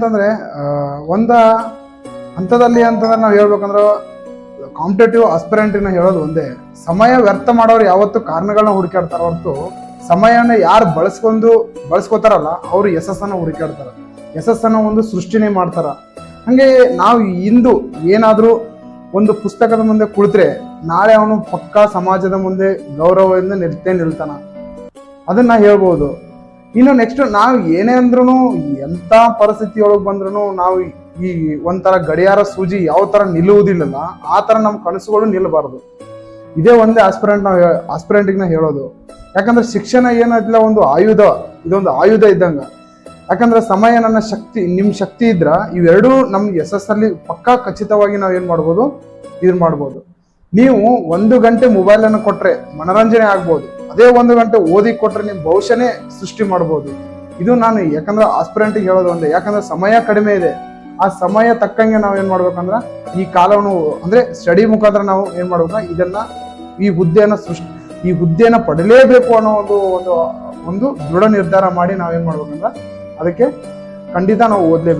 ಅಂತಂದ್ರೆ ಒಂದ ಹಂತದಲ್ಲಿ ಅಂತಂದ್ರೆ ನಾವು ಹೇಳ್ಬೇಕಂದ್ರೆ ಕಾಂಪಿಟೇಟಿವ್ ಆಸ್ಪಿರೆಂಟಿನ ಹೇಳೋದು ಒಂದೇ, ಸಮಯ ವ್ಯರ್ಥ ಮಾಡೋರು ಯಾವತ್ತು ಕಾರಣಗಳನ್ನ ಹುಡುಕಾಡ್ತಾರ ಹೊರತು ಸಮಯನ ಯಾರು ಬಳಸ್ಕೋತಾರಲ್ಲ ಅವರು ಯಶಸ್ಸನ್ನ ಹುಡುಕಾಡ್ತಾರ, ಯಶಸ್ಸನ್ನ ಒಂದು ಸೃಷ್ಟಿನೇ ಮಾಡ್ತಾರ. ಹಂಗೆ ನಾವು ಇಂದು ಏನಾದ್ರೂ ಒಂದು ಪುಸ್ತಕದ ಮುಂದೆ ಕುಳಿತರೆ ನಾಳೆ ಅವನು ಪಕ್ಕಾ ಸಮಾಜದ ಮುಂದೆ ಗೌರವದಿಂದ ನಿಲ್ತಾನ, ಅದನ್ನ ಹೇಳ್ಬೋದು. ಇನ್ನು ನೆಕ್ಸ್ಟ್ ನಾವು ಏನೇ ಅಂದ್ರೂ ಎಂಥ ಪರಿಸ್ಥಿತಿಯೊಳಗೆ ಬಂದ್ರೂ ನಾವು ಈ ಒಂಥರ ಗಡಿಯಾರ ಸೂಜಿ ಯಾವ ಥರ ನಿಲ್ಲುವುದಿಲ್ಲಲ್ಲ ಆ ಥರ ನಮ್ಮ ಕನಸುಗಳು ನಿಲ್ಲಬಾರ್ದು. ಇದೇ ಒಂದೇ ಆಸ್ಪಿರೆಂಟಿಗೆ ನಾ ಹೇಳೋದು. ಯಾಕಂದ್ರೆ ಶಿಕ್ಷಣ ಏನಿಲ್ಲ ಒಂದು ಆಯುಧ, ಇದೊಂದು ಆಯುಧ ಇದ್ದಂಗ. ಯಾಕಂದ್ರೆ ಸಮಯ ನನ್ನ ಶಕ್ತಿ, ನಿಮ್ಮ ಶಕ್ತಿ ಇದ್ರ ಇವೆರಡೂ ನಮ್ಗೆ ಯಶಸ್ಸಲ್ಲಿ ಪಕ್ಕಾ ಖಚಿತವಾಗಿ ನಾವು ಏನು ಮಾಡ್ಬೋದು, ಇದನ್ನ ಮಾಡ್ಬೋದು. ನೀವು 1 ಗಂಟೆ ಮೊಬೈಲನ್ನು ಕೊಟ್ರೆ ಮನರಂಜನೆ ಆಗ್ಬೋದು, ಅದೇ 1 ಗಂಟೆ ಓದಿ ಕೊಟ್ರೆ ನಿಮ್ಮ ಭವಿಷ್ಯನೇ ಸೃಷ್ಟಿ ಮಾಡ್ಬೋದು. ಇದು ನಾನು ಯಾಕಂದ್ರೆ ಆಸ್ಪಿರೆಂಟಿಗೆ ಹೇಳೋದು ಒಂದೇ, ಯಾಕಂದ್ರೆ ಸಮಯ ಕಡಿಮೆ ಇದೆ. ಆ ಸಮಯ ತಕ್ಕಂಗೆ ನಾವು ಏನ್ ಮಾಡ್ಬೇಕಂದ್ರೆ ಈ ಕಾಲವನ್ನು ಅಂದ್ರೆ ಸ್ಟಡಿ ಮುಖಾಂತರ ನಾವು ಏನ್ ಮಾಡ್ಬೇಕ, ಇದನ್ನ ಈ ಹುದ್ದೆಯನ್ನ ಪಡಲೇಬೇಕು ಅನ್ನೋ ಒಂದು ದೃಢ ನಿರ್ಧಾರ ಮಾಡಿ ನಾವೇನ್ ಮಾಡ್ಬೇಕಂದ್ರೆ ಅದಕ್ಕೆ ಖಂಡಿತ ನಾವು ಓದ್ಲೇಬೇಕು.